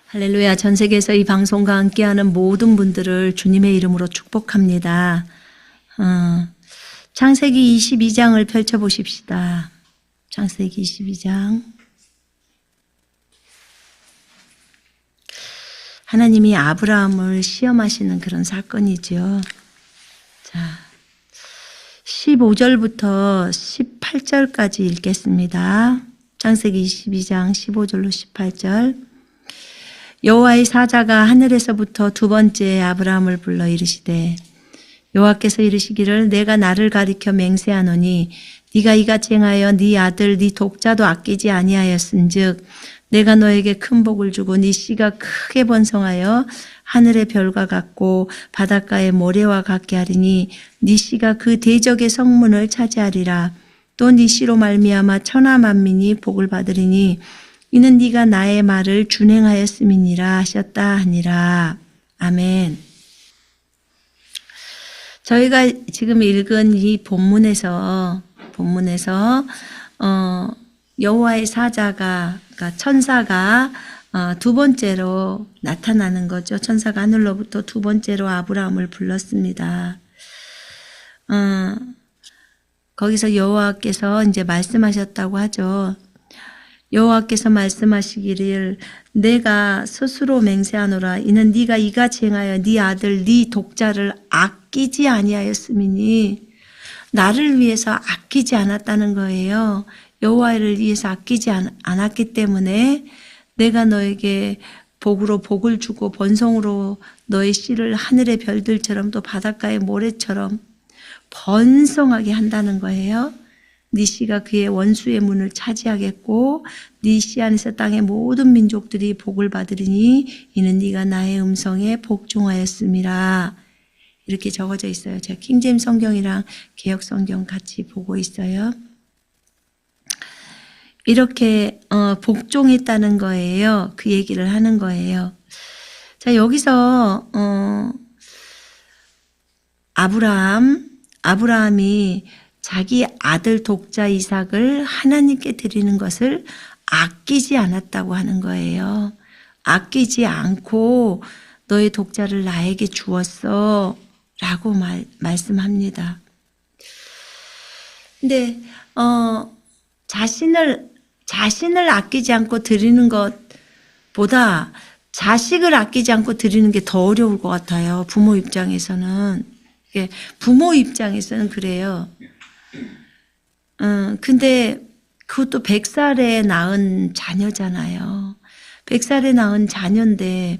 할렐루야. 전 세계에서 이 방송과 함께하는 모든 분들을 주님의 이름으로 축복합니다. 창세기 22장을 펼쳐보십시다. 창세기 22장. 하나님이 아브라함을 시험하시는 그런 사건이죠. 자, 15절부터 18절까지 읽겠습니다. 창세기 22장 15절로 18절. 여호와의 사자가 하늘에서부터 두 번째 아브라함을 불러 이르시되 여호와께서 이르시기를 내가 나를 가리켜 맹세하노니 네가 이같이 행하여 네 아들 네 독자도 아끼지 아니하였은즉 내가 너에게 큰 복을 주고 네 씨가 크게 번성하여 하늘의 별과 같고 바닷가의 모래와 같게 하리니 네 씨가 그 대적의 성문을 차지하리라. 또 네 씨로 말미암아 천하 만민이 복을 받으리니 이는 네가 나의 말을 준행하였음이니라 하셨다 하니라. 아멘. 저희가 지금 읽은 이 본문에서 여호와의 사자가, 그러니까 천사가 두 번째로 나타나는 거죠. 천사가 하늘로부터 두 번째로 아브라함을 불렀습니다. 거기서 여호와께서 이제 말씀하셨다고 하죠. 여호와께서 말씀하시기를 내가 스스로 맹세하노라. 이는 네가 이같이 행하여 네 아들 네 독자를 아끼지 아니하였음이니 나를 위해서 아끼지 않았다는 거예요. 여호와를 위해서 아끼지 않았기 때문에 내가 너에게 복으로 복을 주고 번성으로 너의 씨를 하늘의 별들처럼 또 바닷가의 모래처럼 번성하게 한다는 거예요. 네 씨가 그의 원수의 문을 차지하겠고 네 씨 안에서 땅의 모든 민족들이 복을 받으리니 이는 네가 나의 음성에 복종하였음이라. 이렇게 적어져 있어요. 제가 킹제임스 성경이랑 개역 성경 같이 보고 있어요. 이렇게 복종했다는 거예요. 그 얘기를 하는 거예요. 자, 여기서 아브라함이 자기 아들 독자 이삭을 하나님께 드리는 것을 아끼지 않았다고 하는 거예요. 아끼지 않고 너의 독자를 나에게 주었어 라고 말씀합니다. 근데 자신을 아끼지 않고 드리는 것보다 자식을 아끼지 않고 드리는 게 더 어려울 것 같아요. 부모 입장에서는 그래요. 근데 그것도 100살에 낳은 자녀잖아요. 100살에 낳은 자녀인데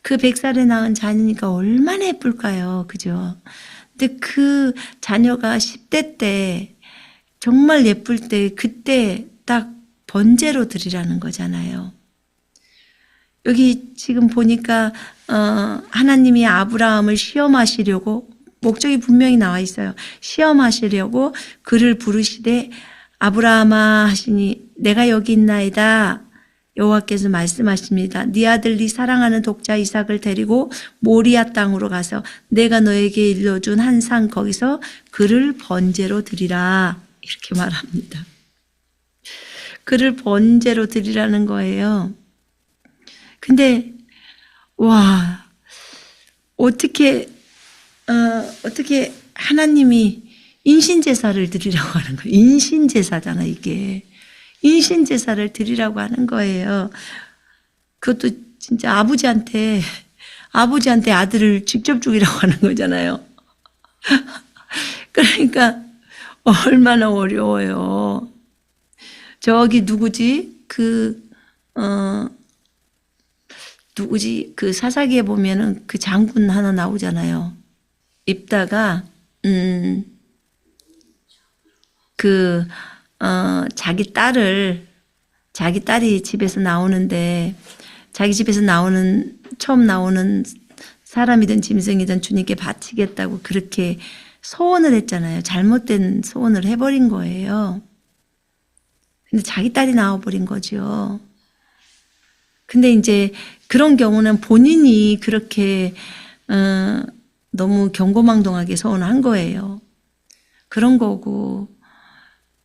그 100살에 낳은 자녀니까 얼마나 예쁠까요? 그죠? 근데 그 자녀가 10대 때 정말 예쁠 때 그때 딱 번제로 드리라는 거잖아요. 여기 지금 보니까 하나님이 아브라함을 시험하시려고 목적이 분명히 나와 있어요. 시험하시려고 그를 부르시되 아브라함아 하시니 내가 여기 있나이다. 여호와께서 말씀하십니다. 네 아들 네 사랑하는 독자 이삭을 데리고 모리아 땅으로 가서 내가 너에게 일러준 한 산 거기서 그를 번제로 드리라. 이렇게 말합니다. 그를 번제로 드리라는 거예요. 근데 와, 어떻게 하나님이 인신제사를 드리라고 하는 거예요. 인신제사잖아, 이게. 인신제사를 드리라고 하는 거예요. 그것도 진짜 아버지한테 아들을 직접 죽이라고 하는 거잖아요. 그러니까 얼마나 어려워요. 저기 누구지? 그 사사기에 보면은 그 장군 하나 나오잖아요. 입다가 자기 딸이 집에서 나오는데 자기 집에서 처음 나오는 사람이든 짐승이든 주님께 바치겠다고 그렇게 소원을 했잖아요. 잘못된 소원을 해버린 거예요. 근데 자기 딸이 나와버린 거죠. 근데 이제 그런 경우는 본인이 그렇게 너무 경고망동하게 소원한 거예요. 그런 거고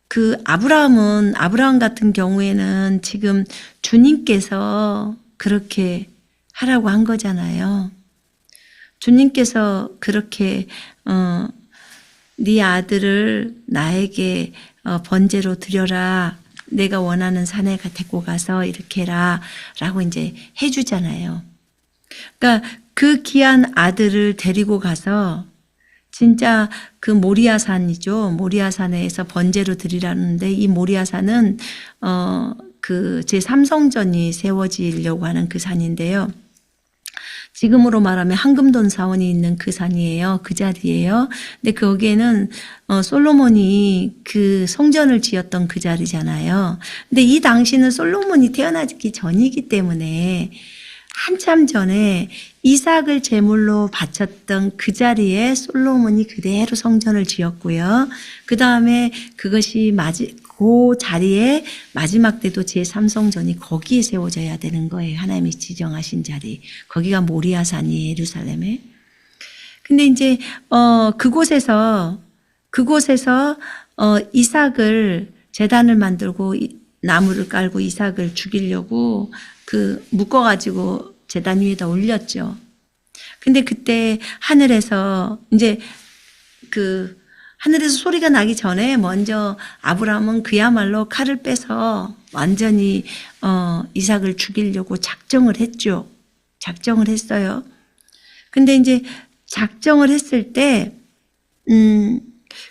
그 아브라함 같은 경우에는 지금 주님께서 그렇게 하라고 한 거잖아요. 주님께서 그렇게 네 아들을 나에게 번제로 드려라. 내가 원하는 산에 데리고 가서 이렇게 해라. 라고 이제 해주잖아요. 그러니까 그 귀한 아들을 데리고 가서 진짜 그 모리아산이죠. 모리아산에서 번제로 드리라는데 이 모리아산은 그 제3성전이 세워지려고 하는 그 산인데요. 지금으로 말하면 황금돈 사원이 있는 그 산이에요. 그 자리예요. 근데 거기에는 솔로몬이 그 성전을 지었던 그 자리잖아요. 근데 이 당시는 솔로몬이 태어나기 전이기 때문에 한참 전에 이삭을 제물로 바쳤던 그 자리에 솔로몬이 그대로 성전을 지었고요. 그 다음에 그것이 그 자리에 마지막 때도 제3성전이 거기에 세워져야 되는 거예요. 하나님이 지정하신 자리. 거기가 모리아산이에요. 예루살렘에. 근데 이제 그곳에서 이삭을 제단을 만들고 나무를 깔고 이삭을 죽이려고 묶어가지고 제단 위에다 올렸죠. 근데 그때 하늘에서 하늘에서 소리가 나기 전에 먼저 아브라함은 그야말로 칼을 빼서 완전히 이삭을 죽이려고 작정을 했죠. 작정을 했어요. 근데 이제 작정을 했을 때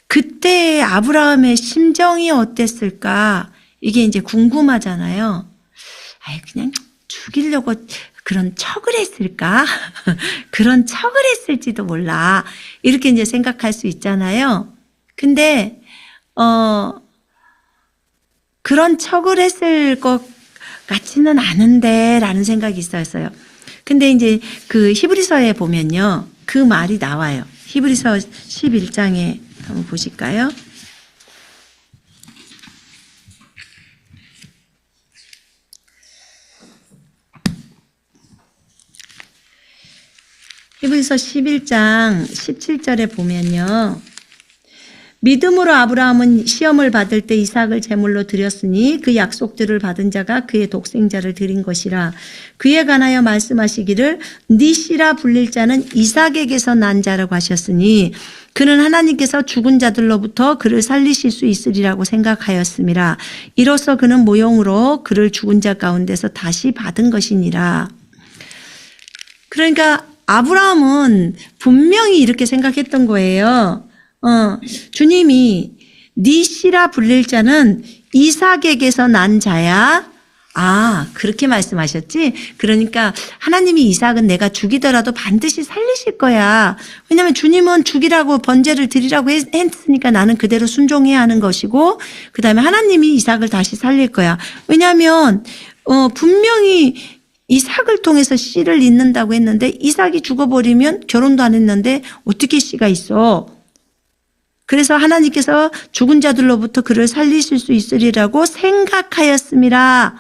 그때 아브라함의 심정이 어땠을까? 이게 이제 궁금하잖아요. 그냥 죽이려고 그런 척을 했을까? 그런 척을 했을지도 몰라. 이렇게 이제 생각할 수 있잖아요. 근데, 그런 척을 했을 것 같지는 않은데, 라는 생각이 있었어요. 근데 이제 그 히브리서에 보면요. 그 말이 나와요. 히브리서 11장에 한번 보실까요? 히브리서 11장 17절에 보면요. 믿음으로 아브라함은 시험을 받을 때 이삭을 제물로 드렸으니 그 약속들을 받은 자가 그의 독생자를 드린 것이라. 그에 관하여 말씀하시기를 네 씨라 불릴 자는 이삭에게서 난 자라고 하셨으니 그는 하나님께서 죽은 자들로부터 그를 살리실 수 있으리라고 생각하였음이라. 이로써 그는 모형으로 그를 죽은 자 가운데서 다시 받은 것이니라. 그러니까 아브라함은 분명히 이렇게 생각했던 거예요. 주님이 네 씨라 불릴 자는 이삭에게서 난 자야. 그렇게 말씀하셨지? 그러니까 하나님이 이삭은 내가 죽이더라도 반드시 살리실 거야. 왜냐하면 주님은 죽이라고 번제를 드리라고 했으니까 나는 그대로 순종해야 하는 것이고 그 다음에 하나님이 이삭을 다시 살릴 거야. 왜냐하면 분명히 이삭을 통해서 씨를 잇는다고 했는데 이삭이 죽어버리면 결혼도 안 했는데 어떻게 씨가 있어? 그래서 하나님께서 죽은 자들로부터 그를 살리실 수 있으리라고 생각하였음이라.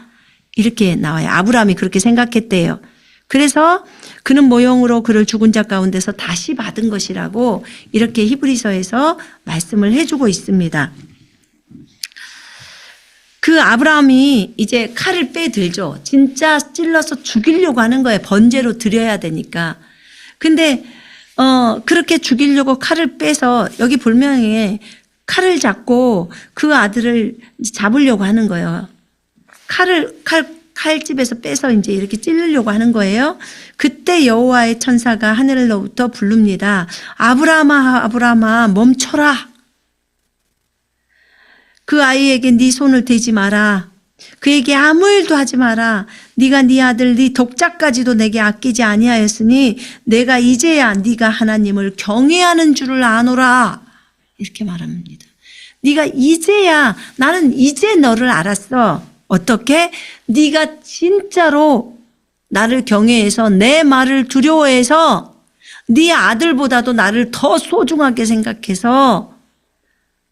이렇게 나와요. 아브라함이 그렇게 생각했대요. 그래서 그는 모형으로 그를 죽은 자 가운데서 다시 받은 것이라고 이렇게 히브리서에서 말씀을 해주고 있습니다. 그 아브라함이 이제 칼을 빼들죠. 진짜 찔러서 죽이려고 하는 거예요. 번제로 드려야 되니까. 근데 그렇게 죽이려고 칼을 빼서 여기 불명에 칼을 잡고 그 아들을 잡으려고 하는 거예요. 칼집에서 빼서 이제 이렇게 찌르려고 하는 거예요. 그때 여호와의 천사가 하늘로부터 부릅니다. 아브라함아, 아브라함아, 멈춰라. 그 아이에게 네 손을 대지 마라. 그에게 아무 일도 하지 마라. 네가 네 아들 네 독자까지도 내게 아끼지 아니하였으니 내가 이제야 네가 하나님을 경외하는 줄을 아노라. 이렇게 말합니다. 네가 이제야, 나는 이제 너를 알았어. 어떻게? 네가 진짜로 나를 경외해서 내 말을 두려워해서 네 아들보다도 나를 더 소중하게 생각해서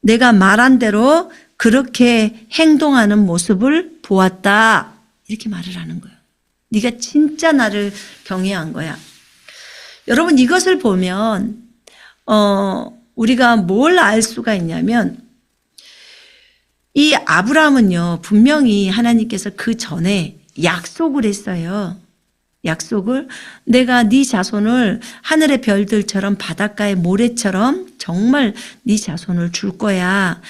내가 말한 대로 그렇게 행동하는 모습을 보았다. 이렇게 말을 하는 거예요. 네가 진짜 나를 경외한 거야. 여러분 이것을 보면 우리가 뭘 알 수가 있냐면 이 아브라함은요 분명히 하나님께서 그 전에 약속을 했어요. 약속을 내가 네 자손을 하늘의 별들처럼 바닷가의 모래처럼 정말 네 자손을 줄 거야.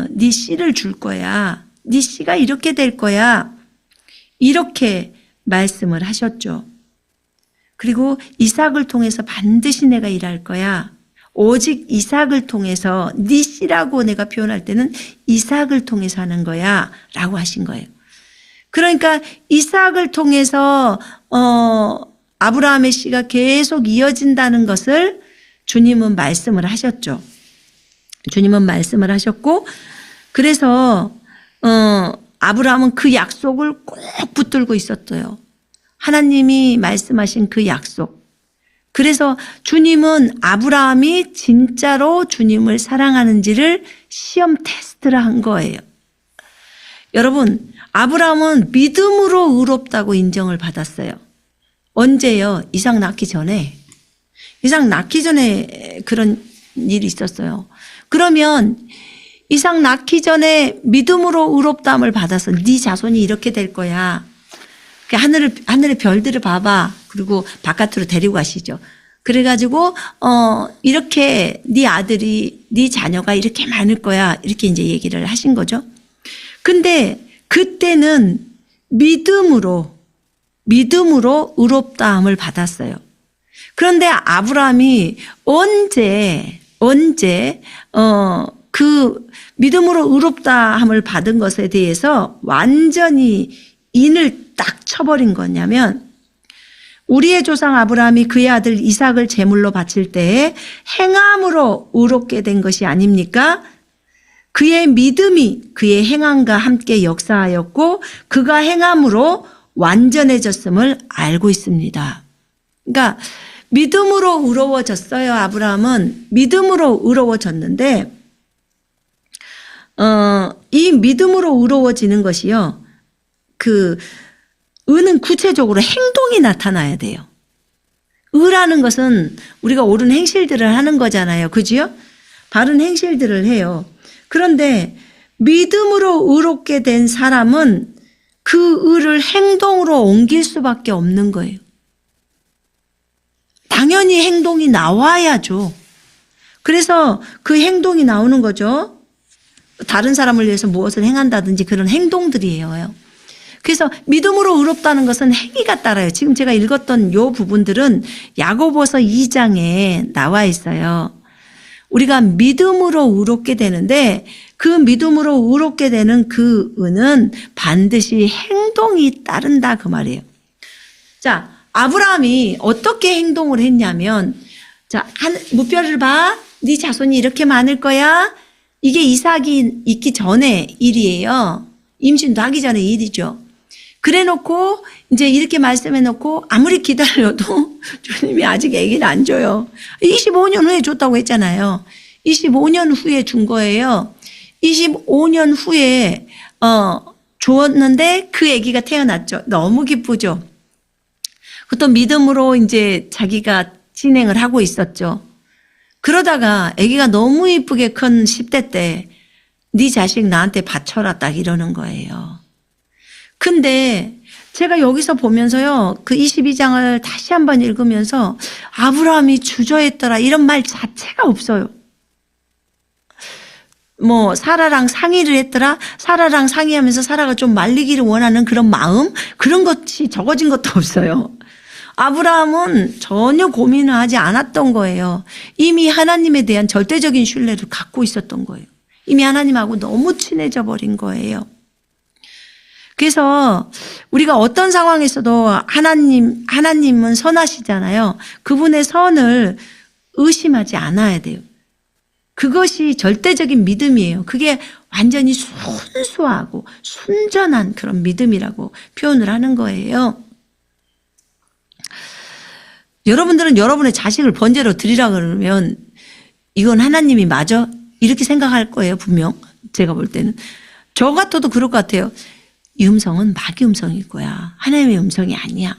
네 씨를 줄 거야. 네 씨가 이렇게 될 거야. 이렇게 말씀을 하셨죠. 그리고 이삭을 통해서 반드시 내가 일할 거야. 오직 이삭을 통해서 네 씨라고 내가 표현할 때는 이삭을 통해서 하는 거야 라고 하신 거예요. 그러니까 이삭을 통해서 아브라함의 씨가 계속 이어진다는 것을 주님은 말씀을 하셨죠. 주님은 말씀을 하셨고 그래서 아브라함은 그 약속을 꼭 붙들고 있었어요. 하나님이 말씀하신 그 약속. 그래서 주님은 아브라함이 진짜로 주님을 사랑하는지를 시험 테스트를 한 거예요. 여러분, 아브라함은 믿음으로 의롭다고 인정을 받았어요. 언제요? 이삭 낳기 전에. 이삭 낳기 전에 그런 일이 있었어요. 그러면 이삭 낳기 전에 믿음으로 의롭다함을 받아서 네 자손이 이렇게 될 거야. 하늘의 별들을 봐봐. 그리고 바깥으로 데리고 가시죠. 그래가지고 이렇게 네 아들이 네 자녀가 이렇게 많을 거야. 이렇게 이제 얘기를 하신 거죠. 근데 그때는 믿음으로 의롭다함을 받았어요. 그런데 아브라함이 언제 그 믿음으로 의롭다함을 받은 것에 대해서 완전히 인을 딱 쳐버린 거냐면 우리의 조상 아브라함이 그의 아들 이삭을 제물로 바칠 때에 행함으로 의롭게 된 것이 아닙니까? 그의 믿음이 그의 행함과 함께 역사하였고 그가 행함으로 완전해졌음을 알고 있습니다. 그러니까 믿음으로 의로워졌어요. 아브라함은 믿음으로 의로워졌는데 이 믿음으로 의로워지는 것이요. 의는 구체적으로 행동이 나타나야 돼요. 의라는 것은 우리가 옳은 행실들을 하는 거잖아요. 그지요? 바른 행실들을 해요. 그런데 믿음으로 의롭게 된 사람은 그 의를 행동으로 옮길 수밖에 없는 거예요. 당연히 행동이 나와야죠. 그래서 그 행동이 나오는 거죠. 다른 사람을 위해서 무엇을 행한다든지 그런 행동들이에요. 그래서 믿음으로 의롭다는 것은 행위가 따라요. 지금 제가 읽었던 요 부분들은 야고보서 2장에 나와 있어요. 우리가 믿음으로 의롭게 되는데 그 믿음으로 의롭게 되는 그 의는 반드시 행동이 따른다 그 말이에요. 자, 아브라함이 어떻게 행동을 했냐면 자, 무뼈를 봐. 네 자손이 이렇게 많을 거야. 이게 이삭이 있기 전의 일이에요. 임신도 하기 전의 일이죠. 그래 놓고 이제 이렇게 말씀해 놓고 아무리 기다려도 주님이 아직 아기를 안 줘요. 25년 후에 줬다고 했잖아요. 25년 후에 준 거예요. 25년 후에 주었는데 그 아기가 태어났죠. 너무 기쁘죠. 그것도 믿음으로 이제 자기가 진행을 하고 있었죠. 그러다가 아기가 너무 이쁘게 큰 10대 때 네 자식 나한테 바쳐라 딱 이러는 거예요. 근데 제가 여기서 보면서요. 그 22장을 다시 한번 읽으면서 아브라함이 주저했더라 이런 말 자체가 없어요. 뭐 사라랑 상의를 했더라. 사라랑 상의하면서 사라가 좀 말리기를 원하는 그런 마음 그런 것이 적어진 것도 없어요. 아브라함은 전혀 고민을 하지 않았던 거예요. 이미 하나님에 대한 절대적인 신뢰를 갖고 있었던 거예요. 이미 하나님하고 너무 친해져 버린 거예요. 그래서 우리가 어떤 상황에서도 하나님은 선하시잖아요. 그분의 선을 의심하지 않아야 돼요. 그것이 절대적인 믿음이에요. 그게 완전히 순수하고 순전한 그런 믿음이라고 표현을 하는 거예요. 여러분들은 여러분의 자식을 번제로 드리라 그러면 이건 하나님이 맞아? 이렇게 생각할 거예요. 분명 제가 볼 때는. 저 같아도 그럴 것 같아요. 이 음성은 마귀 음성일 거야. 하나님의 음성이 아니야.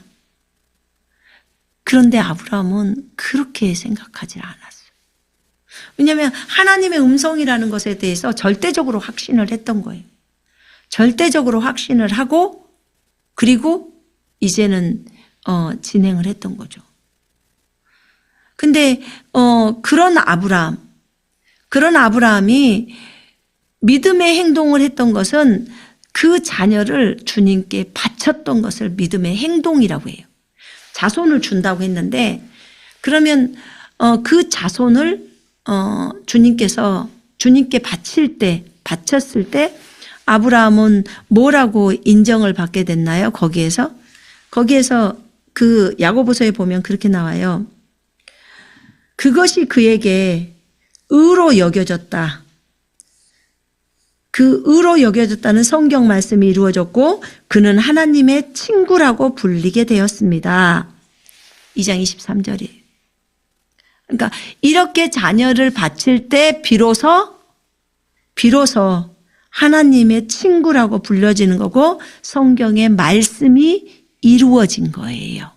그런데 아브라함은 그렇게 생각하지 않았어요. 왜냐하면 하나님의 음성이라는 것에 대해서 절대적으로 확신을 했던 거예요. 절대적으로 확신을 하고 그리고 이제는 진행을 했던 거죠. 근데 그런 아브라함이 믿음의 행동을 했던 것은 그 자녀를 주님께 바쳤던 것을 믿음의 행동이라고 해요. 자손을 준다고 했는데 그러면 그 자손을 주님께 바쳤을 때 아브라함은 뭐라고 인정을 받게 됐나요? 거기에서 그 야고보서에 보면 그렇게 나와요. 그것이 그에게 의로 여겨졌다. 그 의로 여겨졌다는 성경 말씀이 이루어졌고 그는 하나님의 친구라고 불리게 되었습니다. 2장 23절이에요. 그러니까 이렇게 자녀를 바칠 때 비로소 하나님의 친구라고 불려지는 거고 성경의 말씀이 이루어진 거예요.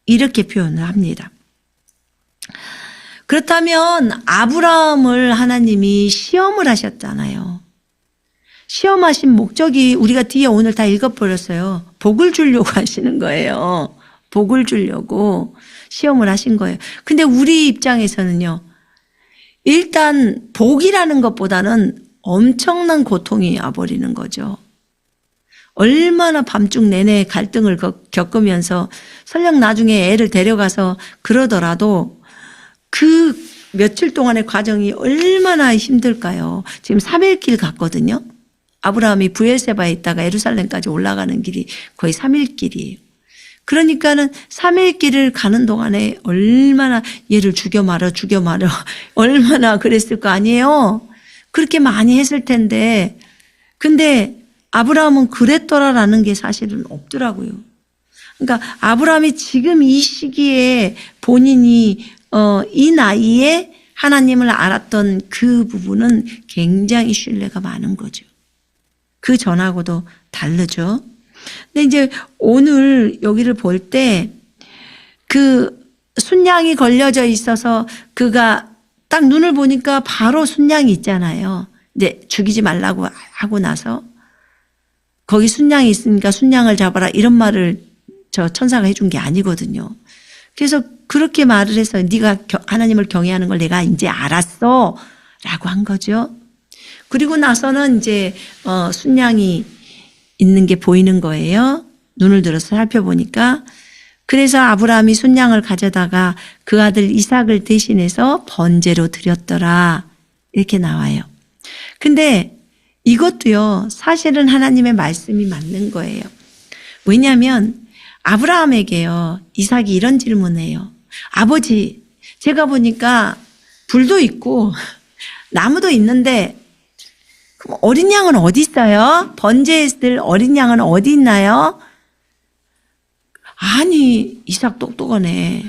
이렇게 표현을 합니다. 그렇다면 아브라함을 하나님이 시험을 하셨잖아요. 시험하신 목적이 우리가 뒤에 오늘 다 읽어버렸어요. 복을 주려고 하시는 거예요. 복을 주려고 시험을 하신 거예요. 근데 우리 입장에서는요. 일단 복이라는 것보다는 엄청난 고통이 와버리는 거죠. 얼마나 밤중 내내 갈등을 겪으면서 설령 나중에 애를 데려가서 그러더라도 그 며칠 동안의 과정이 얼마나 힘들까요? 지금 3일 길 갔거든요. 아브라함이 부엘세바에 있다가 예루살렘까지 올라가는 길이 거의 3일 길이에요. 그러니까는 3일 길을 가는 동안에 얼마나 얘를 죽여 말어 얼마나 그랬을 거 아니에요. 그렇게 많이 했을 텐데 근데 아브라함은 그랬더라라는 게 사실은 없더라고요. 그러니까 아브라함이 지금 이 시기에 본인이 이 나이에 하나님을 알았던 그 부분은 굉장히 신뢰가 많은 거죠. 그 전하고도 다르죠. 근데 이제 오늘 여기를 볼 때 그 순양이 걸려져 있어서 그가 딱 눈을 보니까 바로 순양이 있잖아요. 이제 죽이지 말라고 하고 나서 거기 순양이 있으니까 순양을 잡아라 이런 말을 저 천사가 해준 게 아니거든요. 그래서 그렇게 말을 해서 네가 하나님을 경외하는 걸 내가 이제 알았어 라고 한 거죠. 그리고 나서는 이제 순양이 있는 게 보이는 거예요. 눈을 들어서 살펴보니까. 그래서 아브라함이 순양을 가져다가 그 아들 이삭을 대신해서 번제로 드렸더라. 이렇게 나와요. 근데 이것도요. 사실은 하나님의 말씀이 맞는 거예요. 왜냐하면 아브라함에게요. 이삭이 이런 질문을 해요. 아버지, 제가 보니까 불도 있고 나무도 있는데 그럼 어린 양은 어디 있어요? 번제했을 어린 양은 어디 있나요? 아니 이삭 똑똑하네.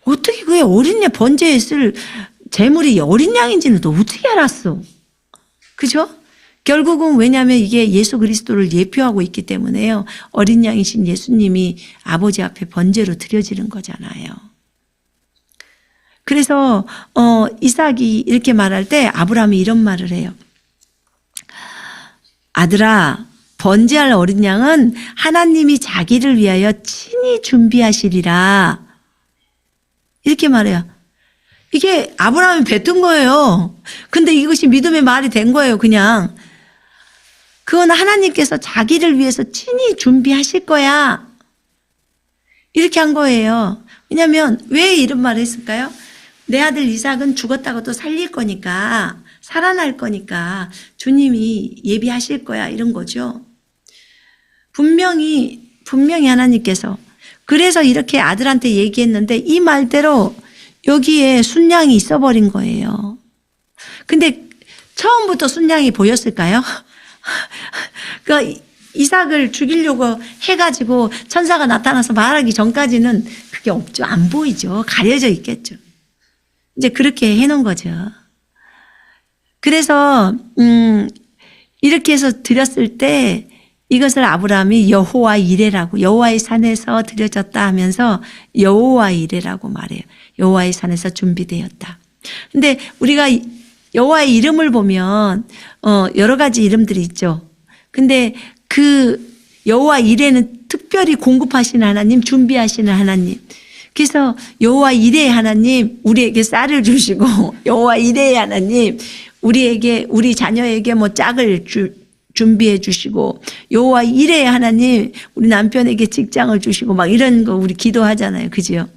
어떻게 그게 어린 양 번제했을 제물이 어린 양인지는 또 어떻게 알았어? 그죠? 결국은 왜냐하면 이게 예수 그리스도를 예표하고 있기 때문에요. 어린 양이신 예수님이 아버지 앞에 번제로 드려지는 거잖아요. 그래서 이삭이 이렇게 말할 때 아브라함이 이런 말을 해요. 아들아, 번제할 어린 양은 하나님이 자기를 위하여 친히 준비하시리라. 이렇게 말해요. 이게 아브라함이 뱉은 거예요. 근데 이것이 믿음의 말이 된 거예요, 그냥. 그건 하나님께서 자기를 위해서 친히 준비하실 거야. 이렇게 한 거예요. 왜냐하면 왜 이런 말을 했을까요? 내 아들 이삭은 죽었다고 또 살릴 거니까, 살아날 거니까 주님이 예비하실 거야, 이런 거죠. 분명히 하나님께서 그래서 이렇게 아들한테 얘기했는데 이 말대로 여기에 순양이 있어버린 거예요. 근데 처음부터 순양이 보였을까요? 그러니까 이삭을 죽이려고 해가지고 천사가 나타나서 말하기 전까지는 그게 없죠. 안 보이죠. 가려져 있겠죠. 이제 그렇게 해놓은 거죠. 그래서 이렇게 해서 드렸을 때 이것을 아브라함이 여호와 이레라고, 여호와의 산에서 드려졌다 하면서 여호와 이레라고 말해요. 여호와의 산에서 준비되었다. 근데 우리가 여호와의 이름을 보면 여러 가지 이름들이 있죠. 근데 그 여호와 이레는 특별히 공급하시는 하나님, 준비하시는 하나님. 그래서 여호와 이레의 하나님 우리에게 쌀을 주시고, 여호와 이레의 하나님 우리에게, 우리 자녀에게 뭐 짝을 준비해 주시고, 여호와 이레의 하나님 우리 남편에게 직장을 주시고, 막 이런 거 우리 기도하잖아요. 그죠?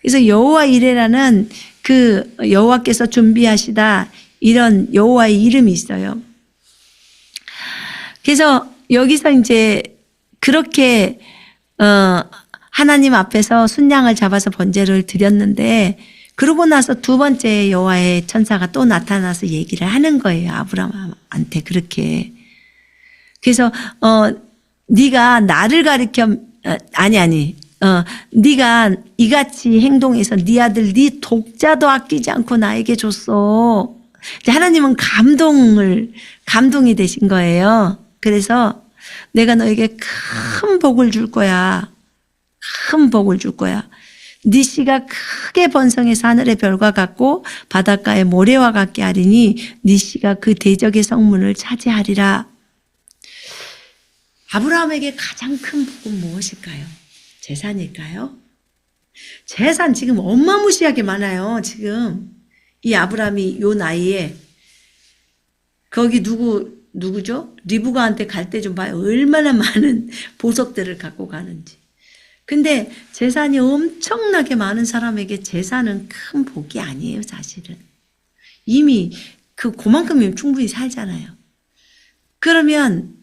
그래서 여호와 이레라는 그 여호와께서 준비하시다, 이런 여호와의 이름이 있어요. 그래서 여기서 이제 그렇게 하나님 앞에서 순양을 잡아서 번제를 드렸는데, 그러고 나서 두 번째 여호와의 천사가 또 나타나서 얘기를 하는 거예요. 아브라함한테 그렇게. 그래서 네가 나를 가리켜, 네가 이같이 행동해서 네 아들 네 독자도 아끼지 않고 나에게 줬어. 하나님은 감동이 되신 거예요. 그래서 내가 너에게 큰 복을 줄 거야. 큰 복을 줄 거야. 네 씨가 크게 번성해서 하늘의 별과 같고 바닷가의 모래와 같게 하리니 네 씨가 그 대적의 성문을 차지하리라. 아브라함에게 가장 큰 복은 무엇일까요? 재산일까요? 재산 지금 어마무시하게 많아요. 지금 이 아브라함이 요 나이에, 거기 누구죠? 리브가한테 갈 때 좀 봐요. 얼마나 많은 보석들을 갖고 가는지. 근데 재산이 엄청나게 많은 사람에게 재산은 큰 복이 아니에요, 사실은. 이미 그만큼이면 충분히 살잖아요. 그러면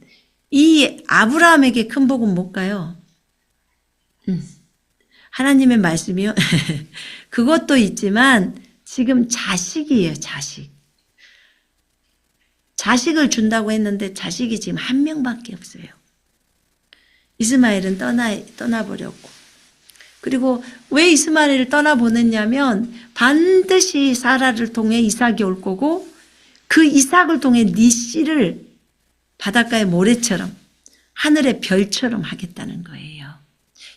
이 아브라함에게 큰 복은 뭘까요? 하나님의 말씀이요. 그것도 있지만 지금 자식이에요, 자식. 자식을 준다고 했는데 자식이 지금 한 명밖에 없어요. 이스마엘은 떠나버렸고. 그리고 왜 이스마엘을 떠나보냈냐면 반드시 사라를 통해 이삭이 올 거고, 그 이삭을 통해 네 씨를 바닷가의 모래처럼 하늘의 별처럼 하겠다는 거예요.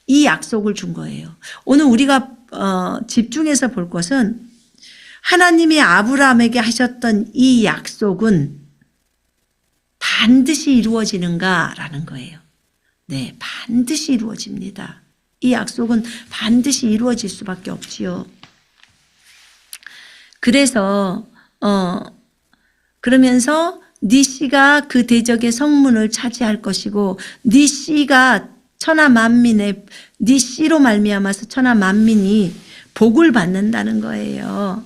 이 약속을 준 거예요. 오늘 우리가 집중해서 볼 것은 하나님이 아브라함에게 하셨던 이 약속은 반드시 이루어지는가라는 거예요. 네, 반드시 이루어집니다. 이 약속은 반드시 이루어질 수밖에 없지요. 그래서 그러면서 네 씨가 그 대적의 성문을 차지할 것이고, 네 씨가 천하 만민의, 네 씨로 말미암아서 천하 만민이 복을 받는다는 거예요.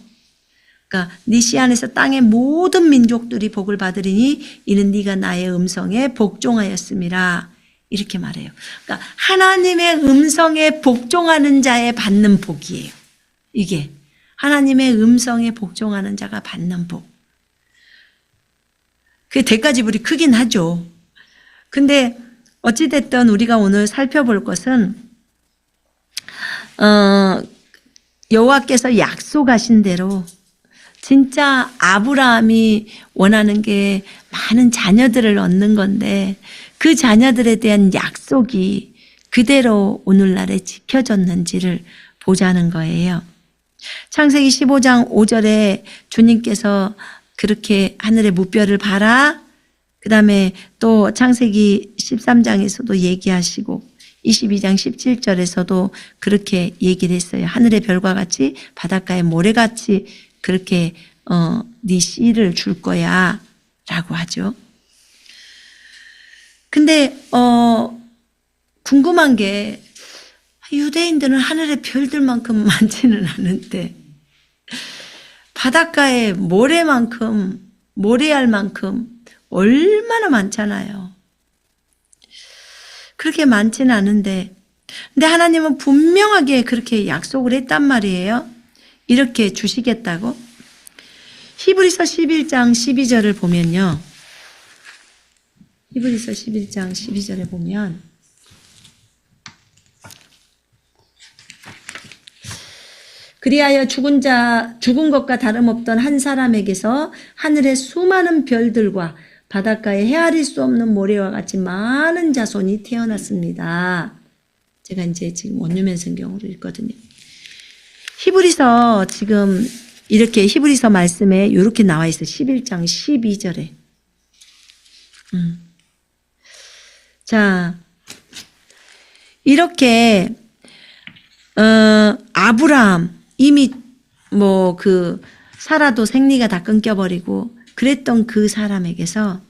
그러니까 네 씨 안에서 땅의 모든 민족들이 복을 받으리니 이는 네가 나의 음성에 복종하였음이라. 이렇게 말해요. 그러니까 하나님의 음성에 복종하는 자의 받는 복이에요. 이게 하나님의 음성에 복종하는 자가 받는 복. 그 대가지불이 크긴 하죠. 근데 어찌됐든 우리가 오늘 살펴볼 것은 여호와께서 약속하신 대로 진짜 아브라함이 원하는 게 많은 자녀들을 얻는 건데, 그 자녀들에 대한 약속이 그대로 오늘날에 지켜졌는지를 보자는 거예요. 창세기 15장 5절에 주님께서 그렇게 하늘의 무별을 봐라. 그 다음에 또 창세기 13장에서도 얘기하시고 22장 17절에서도 그렇게 얘기를 했어요. 하늘의 별과 같이 바닷가의 모래같이 그렇게 네 씨를 줄 거야 라고 하죠. 근데 궁금한 게, 유대인들은 하늘의 별들만큼 많지는 않은데 바닷가의 모래알만큼 얼마나 많잖아요. 그렇게 많지는 않은데, 근데 하나님은 분명하게 그렇게 약속을 했단 말이에요. 이렇게 주시겠다고. 히브리서 11장 12절을 보면요. 히브리서 11장 12절에 보면 그리하여 죽은 것과 다름없던 한 사람에게서 하늘의 수많은 별들과 바닷가에 헤아릴 수 없는 모래와 같이 많은 자손이 태어났습니다. 제가 이제 지금 원유면 성경으로 읽거든요. 히브리서 지금 이렇게 히브리서 말씀에 이렇게 나와 있어요. 11장 12절에. 자, 이렇게 아브라함 이미 사라도 생리가 다 끊겨버리고 그랬던 그 사람에게서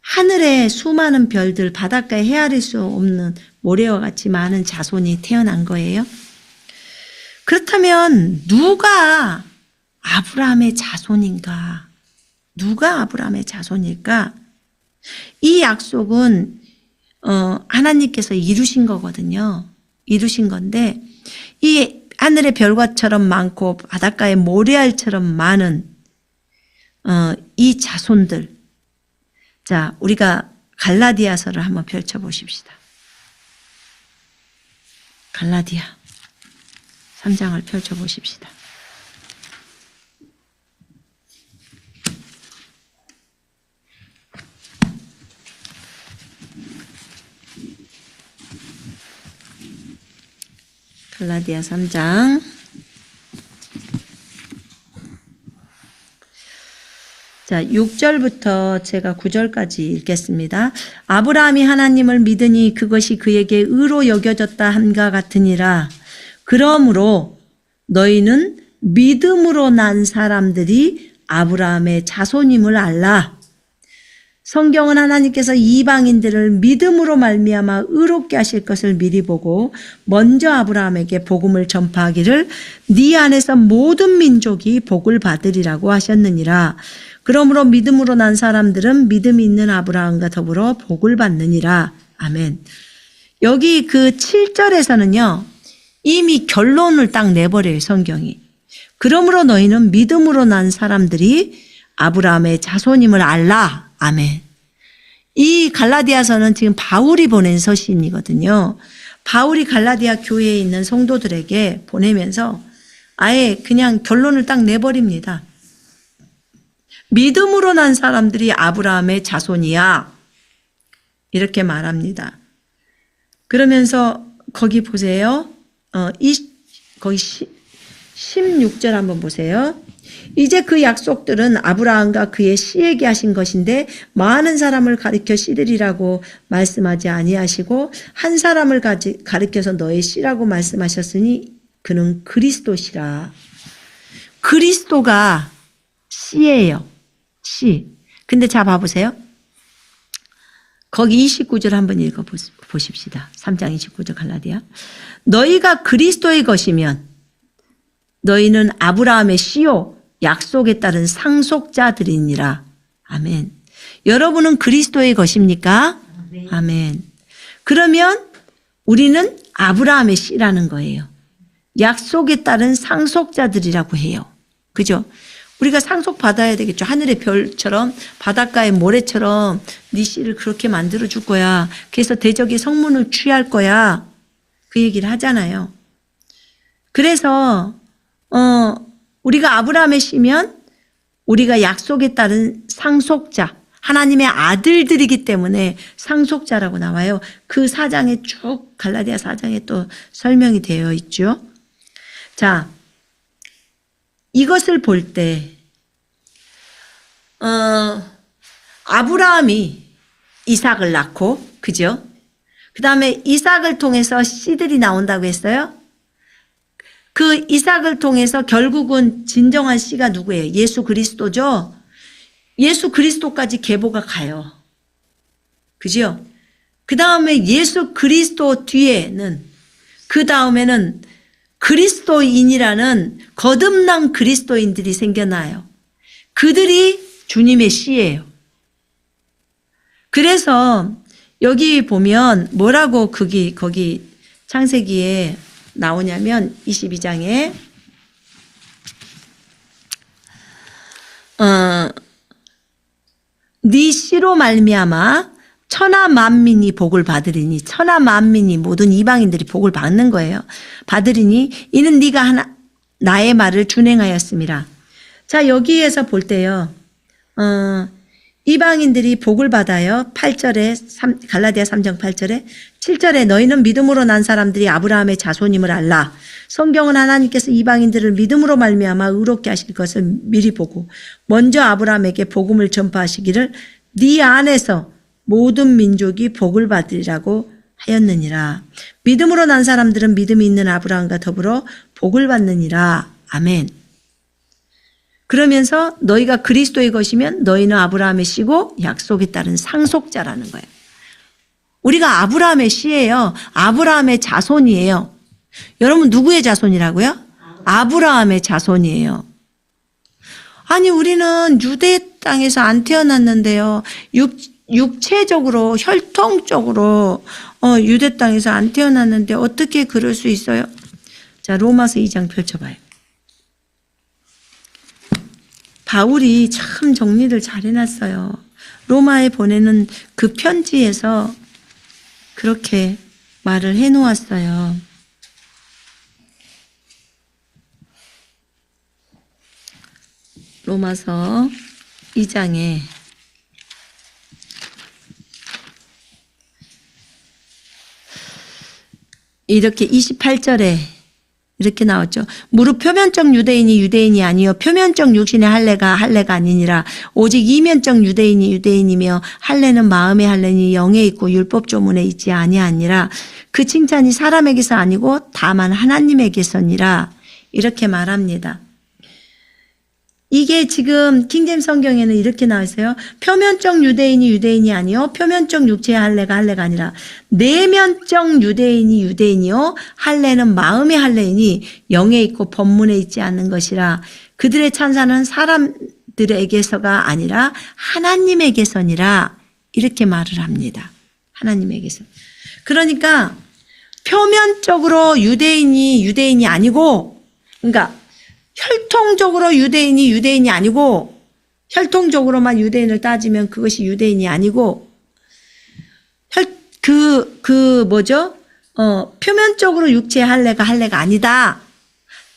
하늘의 수많은 별들, 바닷가에 헤아릴 수 없는 모래와 같이 많은 자손이 태어난 거예요. 그렇다면 누가 아브라함의 자손인가? 누가 아브라함의 자손일까? 이 약속은 하나님께서 이루신 거거든요. 이루신 건데 이 하늘의 별과처럼 많고 바닷가의 모래알처럼 많은 이 자손들. 자, 우리가 갈라디아서를 한번 펼쳐보십시다. 갈라디아 3장을 펼쳐보십시다. 갈라디아 3장 자, 6절부터 제가 9절까지 읽겠습니다. 아브라함이 하나님을 믿으니 그것이 그에게 의로 여겨졌다 함과 같으니라. 그러므로 너희는 믿음으로 난 사람들이 아브라함의 자손임을 알라. 성경은 하나님께서 이방인들을 믿음으로 말미암아 의롭게 하실 것을 미리 보고 먼저 아브라함에게 복음을 전파하기를 네 안에서 모든 민족이 복을 받으리라고 하셨느니라. 그러므로 믿음으로 난 사람들은 믿음이 있는 아브라함과 더불어 복을 받느니라. 아멘. 여기 그 7절에서는요. 이미 결론을 딱 내버려요. 성경이. 그러므로 너희는 믿음으로 난 사람들이 아브라함의 자손임을 알라. 아멘. 이 갈라디아서는 지금 바울이 보낸 서신이거든요. 바울이 갈라디아 교회에 있는 성도들에게 보내면서 아예 그냥 결론을 딱 내버립니다. 믿음으로 난 사람들이 아브라함의 자손이야. 이렇게 말합니다. 그러면서 거기 보세요. 거기 16절 한번 보세요. 이제 그 약속들은 아브라함과 그의 씨에게 하신 것인데 많은 사람을 가리켜 씨들이라고 말씀하지 아니하시고 한 사람을 가리켜서 너의 씨라고 말씀하셨으니 그는 그리스도시라. 그리스도가 씨예요. 씨. 근데 자 봐보세요. 거기 29절 한번 읽어보십시다. 3장 29절 갈라디아. 너희가 그리스도의 것이면 너희는 아브라함의 씨요 약속에 따른 상속자들이니라. 아멘. 여러분은 그리스도의 것입니까? 아멘. 그러면 우리는 아브라함의 씨라는 거예요. 약속에 따른 상속자들이라고 해요. 그죠? 우리가 상속받아야 되겠죠. 하늘의 별처럼 바닷가의 모래처럼 네 씨를 그렇게 만들어 줄 거야. 그래서 대적의 성문을 취할 거야. 그 얘기를 하잖아요. 그래서 우리가 아브라함의 씨면 우리가 약속에 따른 상속자, 하나님의 아들들이기 때문에 상속자라고 나와요. 그 4장에 쭉 갈라디아 4장에 또 설명이 되어 있죠. 자, 이것을 볼 때 아브라함이 이삭을 낳고 그죠? 그 다음에 이삭을 통해서 씨들이 나온다고 했어요. 그 이삭을 통해서 결국은 진정한 씨가 누구예요? 예수 그리스도죠. 예수 그리스도까지 계보가 가요. 그죠? 그 다음에 예수 그리스도 뒤에는 그 다음에는 그리스도인이라는 거듭난 그리스도인들이 생겨나요. 그들이 주님의 씨예요. 그래서 여기 보면 뭐라고 거기 창세기에 나오냐면 22장에 네 씨로 말미암아 천하 만민이 복을 받으리니 천하 만민이 모든 이방인들이 복을 받는 거예요. 받으리니 이는 네가 나의 말을 준행하였음이라. 자, 여기에서 볼 때요. 이방인들이 복을 받아요. 8절에 갈라디아 3장 8절에 7절에 너희는 믿음으로 난 사람들이 아브라함의 자손임을 알라. 성경은 하나님께서 이방인들을 믿음으로 말미암아 의롭게 하실 것을 미리 보고 먼저 아브라함에게 복음을 전파하시기를 네 안에서 모든 민족이 복을 받으리라고 하였느니라. 믿음으로 난 사람들은 믿음이 있는 아브라함과 더불어 복을 받느니라. 아멘. 그러면서 너희가 그리스도의 것이면 너희는 아브라함의 씨고 약속에 따른 상속자라는 거예요. 우리가 아브라함의 씨예요. 아브라함의 자손이에요. 여러분 누구의 자손이라고요? 아브라함의 자손이에요. 아니 우리는 유대 땅에서 안 태어났는데요. 육체적으로 혈통적으로 유대 땅에서 안 태어났는데 어떻게 그럴 수 있어요? 자, 로마서 2장 펼쳐봐요. 바울이 참 정리를 잘 해놨어요. 로마에 보내는 그 편지에서 그렇게 말을 해놓았어요. 로마서 2장에 이렇게 28절에 이렇게 나왔죠. 무릇 표면적 유대인이 유대인이 아니요 표면적 육신의 할례가 아니니라. 오직 이면적 유대인이 유대인이며 할례는 마음의 할례니 영에 있고 율법 조문에 있지 아니하니라. 그 칭찬이 사람에게서 아니고 다만 하나님에게서니라. 이렇게 말합니다. 이게 지금 킹제임스 성경에는 이렇게 나와 있어요. 표면적 유대인이 유대인이 아니요 표면적 육체의 할례가 아니라 내면적 유대인이 유대인이요 할례는 마음의 할례이니 영에 있고 법문에 있지 않는 것이라. 그들의 찬사는 사람들에게서가 아니라 하나님에게서니라. 이렇게 말을 합니다. 하나님에게서. 그러니까 표면적으로 유대인이 아니고, 그러니까 혈통적으로 유대인이 아니고, 혈통적으로만 유대인을 따지면 그것이 유대인이 아니고, 표면적으로 육체의 할례가 아니다.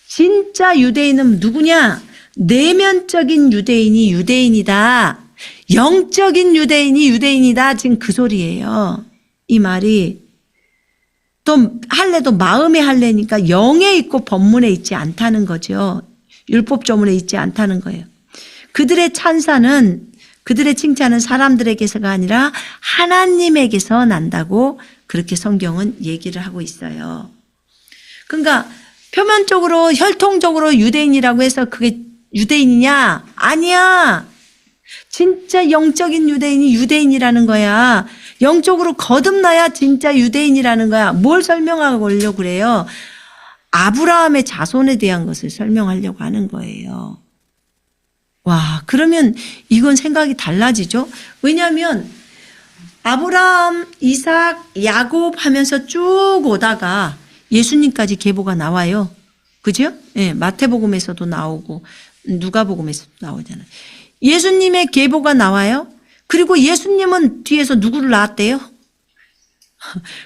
진짜 유대인은 누구냐? 내면적인 유대인이 유대인이다. 영적인 유대인이 유대인이다. 지금 그 소리예요. 이 말이. 또 할례도 마음의 할례니까 영에 있고 법문에 있지 않다는 거죠. 율법 조문에 있지 않다는 거예요. 그들의 칭찬은 사람들에게서가 아니라 하나님에게서 난다고 그렇게 성경은 얘기를 하고 있어요. 그러니까 표면적으로 혈통적으로 유대인이라고 해서 그게 유대인이냐? 아니야. 진짜 영적인 유대인이 유대인이라는 거야. 영적으로 거듭나야 진짜 유대인이라는 거야. 뭘 설명하려고 그래요? 아브라함의 자손에 대한 것을 설명하려고 하는 거예요. 와, 그러면 이건 생각이 달라지죠? 왜냐하면 아브라함, 이삭, 야곱 하면서 쭉 오다가 예수님까지 계보가 나와요. 그죠? 예, 마태복음에서도 나오고 누가복음에서도 나오잖아요. 예수님의 계보가 나와요. 그리고 예수님은 뒤에서 누구를 낳았대요?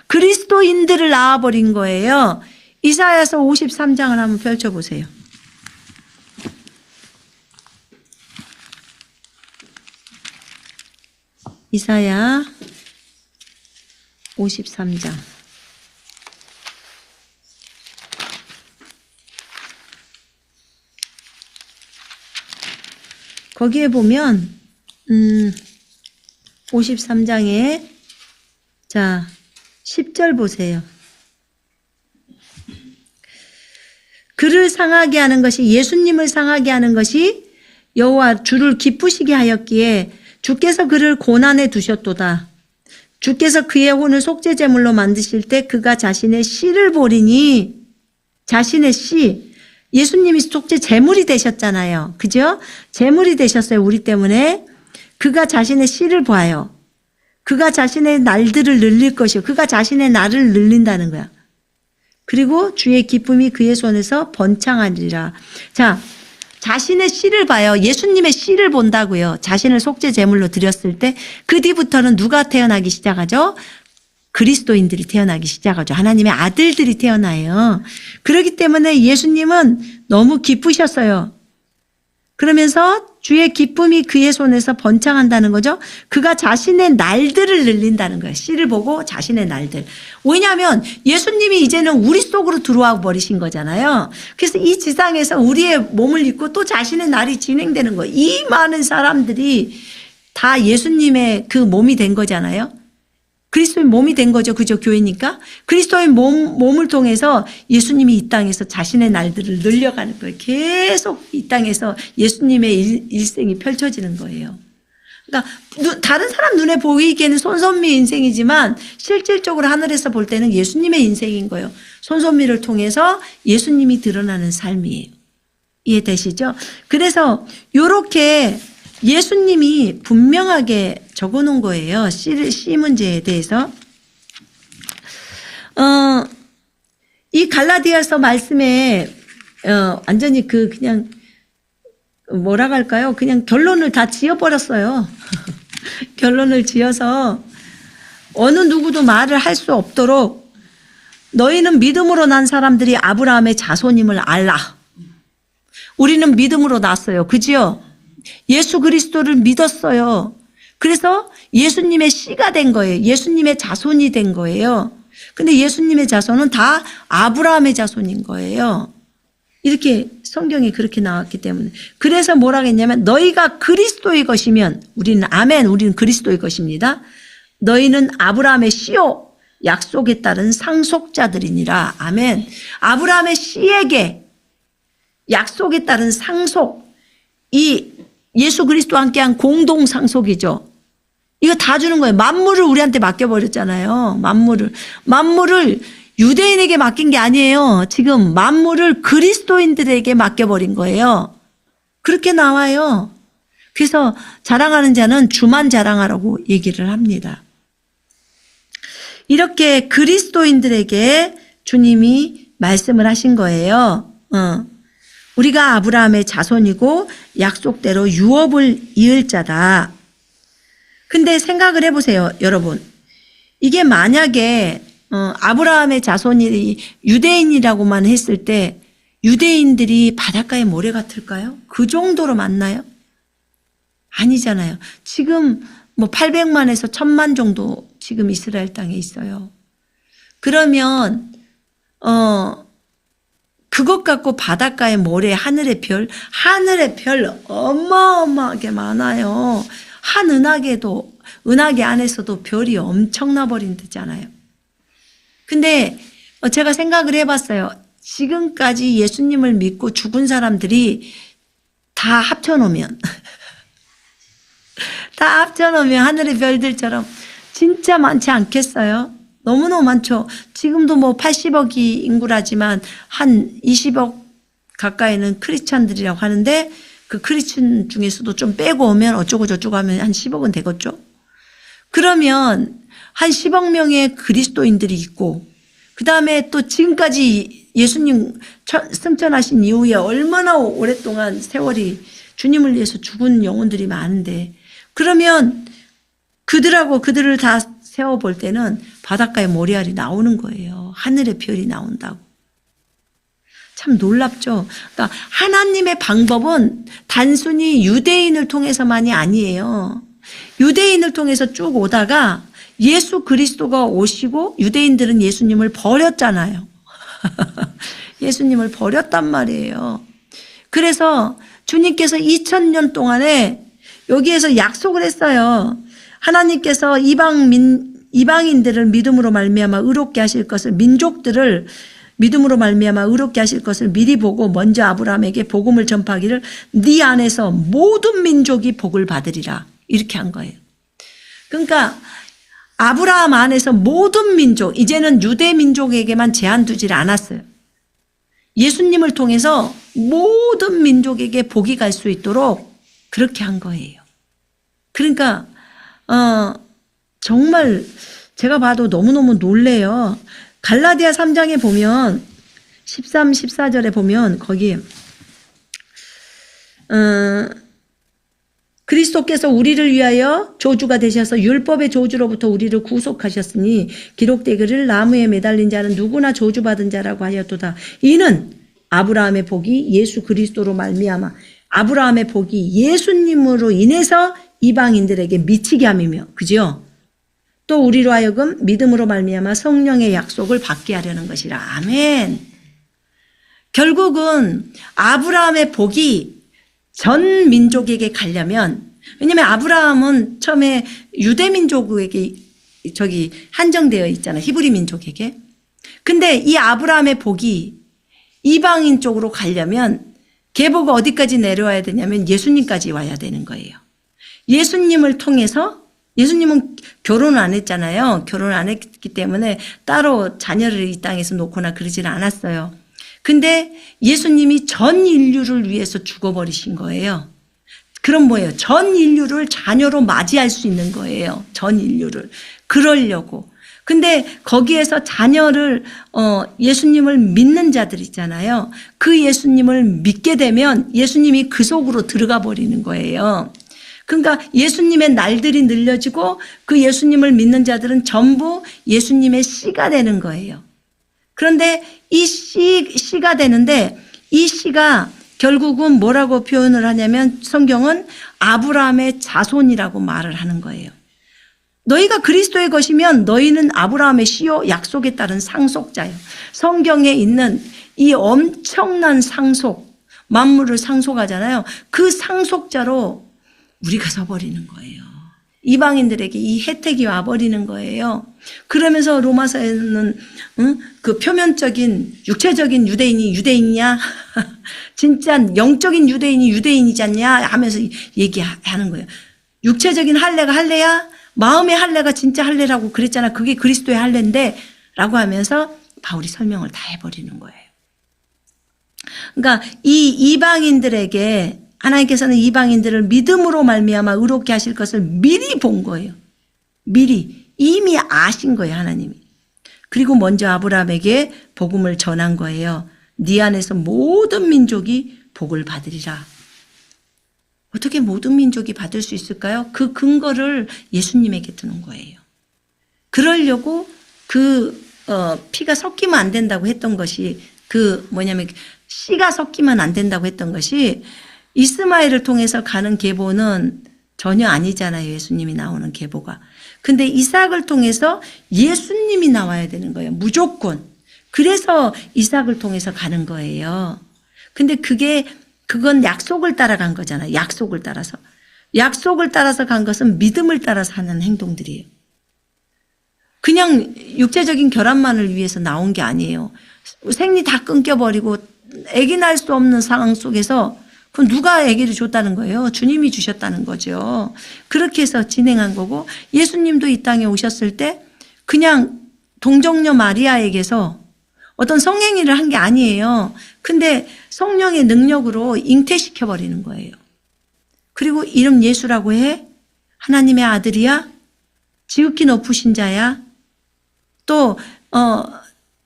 그리스도인들을 낳아버린 거예요. 이사야서 53장을 한번 펼쳐보세요. 이사야 53장. 거기에 보면 53장에 자 10절 보세요. 그를 상하게 하는 것이 예수님을 상하게 하는 것이 여호와 주를 기쁘시게 하였기에 주께서 그를 고난에 두셨도다. 주께서 그의 혼을 속죄 제물로 만드실 때 그가 자신의 씨를 보리니 자신의 씨 예수님이 속죄 제물이 되셨잖아요. 그죠? 제물이 되셨어요. 우리 때문에. 그가 자신의 씨를 봐요. 그가 자신의 날들을 늘릴 것이요. 그가 자신의 날을 늘린다는 거야. 그리고 주의 기쁨이 그의 손에서 번창하리라. 자, 자신의 씨를 봐요. 예수님의 씨를 본다고요. 자신을 속죄 제물로 드렸을 때 그 뒤부터는 누가 태어나기 시작하죠? 그리스도인들이 태어나기 시작하죠. 하나님의 아들들이 태어나요. 그렇기 때문에 예수님은 너무 기쁘셨어요. 그러면서 주의 기쁨이 그의 손에서 번창한다는 거죠. 그가 자신의 날들을 늘린다는 거예요. 씨를 보고 자신의 날들. 왜냐하면 예수님이 이제는 우리 속으로 들어와 버리신 거잖아요. 그래서 이 지상에서 우리의 몸을 입고 또 자신의 날이 진행되는 거예요. 이 많은 사람들이 다 예수님의 그 몸이 된 거잖아요. 그리스도의 몸이 된 거죠. 그죠? 교회니까. 그리스도의 몸을 통해서 예수님이 이 땅에서 자신의 날들을 늘려가는 거예요. 계속 이 땅에서 예수님의 일생이 펼쳐지는 거예요. 그러니까 다른 사람 눈에 보이기에는 손선미의 인생이지만 실질적으로 하늘에서 볼 때는 예수님의 인생인 거예요. 손선미를 통해서 예수님이 드러나는 삶이에요. 이해되시죠? 그래서 이렇게 예수님이 분명하게 적어놓은 거예요. 씨 문제에 대해서. 이 갈라디아서 말씀에 완전히 그냥 뭐라고 할까요? 그냥 결론을 다 지어버렸어요. 결론을 지어서 어느 누구도 말을 할 수 없도록 너희는 믿음으로 난 사람들이 아브라함의 자손임을 알라. 우리는 믿음으로 났어요. 그지요? 예수 그리스도를 믿었어요. 그래서 예수님의 씨가 된 거예요. 예수님의 자손이 된 거예요. 근데 예수님의 자손은 다 아브라함의 자손인 거예요. 이렇게 성경이 그렇게 나왔기 때문에. 그래서 뭐라고 했냐면 너희가 그리스도의 것이면 우리는 아멘 우리는 그리스도의 것입니다. 너희는 아브라함의 씨요 약속에 따른 상속자들이니라. 아멘. 아브라함의 씨에게 약속에 따른 상속 이 예수 그리스도와 함께한 공동 상속이죠. 이거 다 주는 거예요. 만물을 우리한테 맡겨버렸잖아요. 만물을 유대인에게 맡긴 게 아니에요. 지금 만물을 그리스도인들에게 맡겨버린 거예요. 그렇게 나와요. 그래서 자랑하는 자는 주만 자랑하라고 얘기를 합니다. 이렇게 그리스도인들에게 주님이 말씀을 하신 거예요. 우리가 아브라함의 자손이고 약속대로 유업을 이을 자다. 근데 생각을 해보세요, 여러분. 이게 만약에 아브라함의 자손이 유대인이라고만 했을 때 유대인들이 바닷가의 모래 같을까요? 그 정도로 많나요? 아니잖아요. 지금 뭐 800만에서 1000만 정도 지금 이스라엘 땅에 있어요. 그러면 그것 갖고 바닷가의 모래, 하늘의 별 어마어마하게 많아요. 한 은하계 안에서도 별이 엄청나 버린 데잖아요. 근데 제가 생각을 해봤어요. 지금까지 예수님을 믿고 죽은 사람들이 다 합쳐놓으면 하늘의 별들처럼 진짜 많지 않겠어요? 너무너무 많죠. 지금도 뭐 80억이 인구라지만 한 20억 가까이는 크리스찬들이라고 하는데 그 크리스찬 중에서도 좀 빼고 오면 어쩌고 저쩌고 하면 한 10억은 되겠죠. 그러면 한 10억 명의 그리스도인들이 있고 그다음에 또 지금까지 예수님 승천하신 이후에 얼마나 오랫동안 세월이 주님을 위해서 죽은 영혼들이 많은데 그러면 그들을 다 세워볼 때는 바닷가에 모래알이 나오는 거예요. 하늘의 별이 나온다고. 참 놀랍죠. 그러니까 하나님의 방법은 단순히 유대인을 통해서만이 아니에요. 유대인을 통해서 쭉 오다가 예수 그리스도가 오시고 유대인들은 예수님을 버렸잖아요. 예수님을 버렸단 말이에요. 그래서 주님께서 2000년 동안에 여기에서 약속을 했어요. 하나님께서 이방인들을 믿음으로 말미암아 의롭게 하실 것을 민족들을 믿음으로 말미암아 의롭게 하실 것을 미리 보고 먼저 아브라함에게 복음을 전파하기를 네 안에서 모든 민족이 복을 받으리라 이렇게 한 거예요. 그러니까 아브라함 안에서 모든 민족 이제는 유대 민족에게만 제한 두질 않았어요. 예수님을 통해서 모든 민족에게 복이 갈 수 있도록 그렇게 한 거예요. 그러니까 정말 제가 봐도 너무너무 놀래요. 갈라디아 3장에 보면 13, 14절에 보면 거기 그리스도께서 우리를 위하여 저주가 되셔서 율법의 저주로부터 우리를 구속하셨으니 기록되기를 나무에 매달린 자는 누구나 저주받은 자라고 하였도다. 이는 아브라함의 복이 예수 그리스도로 말미암아 아브라함의 복이 예수님으로 인해서 이방인들에게 미치게 함이며 그죠? 또 우리로 하여금 믿음으로 말미암아 성령의 약속을 받게 하려는 것이라. 아멘. 결국은 아브라함의 복이 전 민족에게 가려면 왜냐하면 아브라함은 처음에 유대 민족에게 한정되어 있잖아요. 히브리 민족에게. 근데 이 아브라함의 복이 이방인 쪽으로 가려면 계보가 어디까지 내려와야 되냐면 예수님까지 와야 되는 거예요. 예수님을 통해서, 예수님은 결혼을 안 했잖아요. 결혼을 안 했기 때문에 따로 자녀를 이 땅에서 놓거나 그러지는 않았어요. 근데 예수님이 전 인류를 위해서 죽어버리신 거예요. 그럼 뭐예요? 전 인류를 자녀로 맞이할 수 있는 거예요. 전 인류를. 그러려고. 근데 거기에서 자녀를 예수님을 믿는 자들 있잖아요. 그 예수님을 믿게 되면 예수님이 그 속으로 들어가 버리는 거예요. 그러니까 예수님의 날들이 늘려지고 그 예수님을 믿는 자들은 전부 예수님의 씨가 되는 거예요. 그런데 이 씨가 되는데 이 씨가 결국은 뭐라고 표현을 하냐면 성경은 아브라함의 자손이라고 말을 하는 거예요. 너희가 그리스도의 것이면 너희는 아브라함의 씨요 약속에 따른 상속자예요. 성경에 있는 이 엄청난 상속, 만물을 상속하잖아요. 그 상속자로 우리가 서버리는 거예요. 이방인들에게 이 혜택이 와버리는 거예요. 그러면서 로마서에는 그 표면적인 육체적인 유대인이 유대인이냐 진짜 영적인 유대인이 유대인이지 않냐 하면서 얘기하는 거예요. 육체적인 할례가 할례야? 마음의 할례가 진짜 할례라고 그랬잖아. 그게 그리스도의 할례인데 라고 하면서 바울이 설명을 다 해버리는 거예요. 그러니까 이 이방인들에게 하나님께서는 이방인들을 믿음으로 말미암아 의롭게 하실 것을 미리 본 거예요. 미리 이미 아신 거예요. 하나님이. 그리고 먼저 아브라함에게 복음을 전한 거예요. 네 안에서 모든 민족이 복을 받으리라. 어떻게 모든 민족이 받을 수 있을까요? 그 근거를 예수님에게 두는 거예요. 그러려고 피가 섞이면 안 된다고 했던 것이 씨가 섞이면 안 된다고 했던 것이 이스마엘을 통해서 가는 계보는 전혀 아니잖아요. 예수님이 나오는 계보가. 근데 이삭을 통해서 예수님이 나와야 되는 거예요. 무조건. 그래서 이삭을 통해서 가는 거예요. 근데 그건 약속을 따라간 거잖아요. 약속을 따라서. 약속을 따라서 간 것은 믿음을 따라서 하는 행동들이에요. 그냥 육체적인 결합만을 위해서 나온 게 아니에요. 생리 다 끊겨버리고 아기 낳을 수 없는 상황 속에서 그럼 누가 아기를 줬다는 거예요? 주님이 주셨다는 거죠. 그렇게 해서 진행한 거고 예수님도 이 땅에 오셨을 때 그냥 동정녀 마리아에게서 어떤 성행위를 한 게 아니에요. 근데 성령의 능력으로 잉태시켜버리는 거예요. 그리고 이름 예수라고 해? 하나님의 아들이야? 지극히 높으신 자야? 또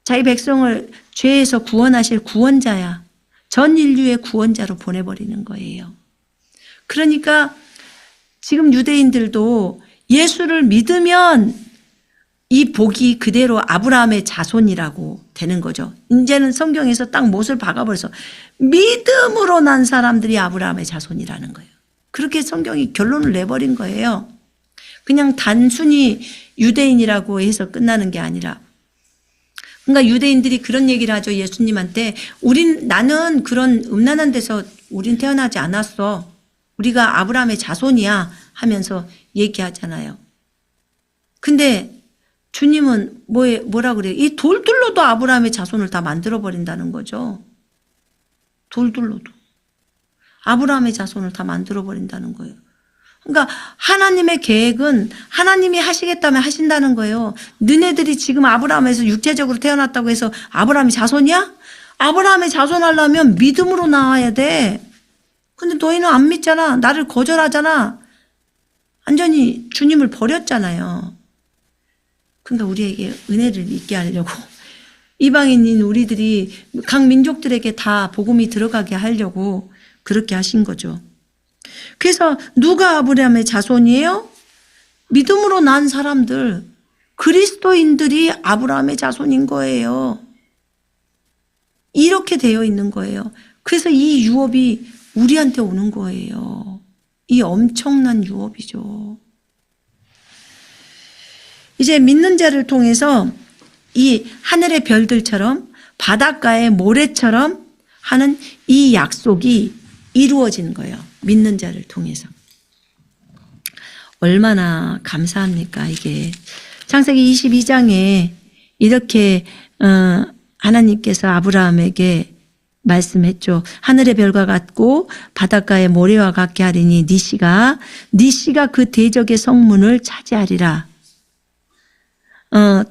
자기 백성을 죄에서 구원하실 구원자야. 전 인류의 구원자로 보내버리는 거예요. 그러니까 지금 유대인들도 예수를 믿으면 이 복이 그대로 아브라함의 자손이라고 되는 거죠. 이제는 성경에서 딱 못을 박아버려서 믿음으로 난 사람들이 아브라함의 자손이라는 거예요. 그렇게 성경이 결론을 내버린 거예요. 그냥 단순히 유대인이라고 해서 끝나는 게 아니라 그러니까 유대인들이 그런 얘기를 하죠. 예수님한테 나는 그런 음란한 데서 우린 태어나지 않았어. 우리가 아브라함의 자손이야 하면서 얘기하잖아요. 근데 주님은 뭐라 그래요? 이 돌들로도 아브라함의 자손을 다 만들어버린다는 거죠. 돌들로도. 아브라함의 자손을 다 만들어버린다는 거예요. 그러니까 하나님의 계획은 하나님이 하시겠다면 하신다는 거예요. 너네들이 지금 아브라함에서 육체적으로 태어났다고 해서 아브라함의 자손이야? 아브라함의 자손 하려면 믿음으로 나와야 돼. 근데 너희는 안 믿잖아. 나를 거절하잖아. 완전히 주님을 버렸잖아요. 그러니까 우리에게 은혜를 있게 하려고 이방인인 우리들이 각 민족들에게 다 복음이 들어가게 하려고 그렇게 하신 거죠. 그래서 누가 아브라함의 자손이에요? 믿음으로 난 사람들, 그리스도인들이 아브라함의 자손인 거예요. 이렇게 되어 있는 거예요. 그래서 이 유업이 우리한테 오는 거예요. 이 엄청난 유업이죠. 이제 믿는 자를 통해서 이 하늘의 별들처럼 바닷가의 모래처럼 하는 이 약속이 이루어지는 거예요. 믿는 자를 통해서. 얼마나 감사합니까? 이게 창세기 22장에 이렇게 하나님께서 아브라함에게 말씀했죠. 하늘의 별과 같고 바닷가의 모래와 같게 하리니 네 씨가 그 대적의 성문을 차지하리라.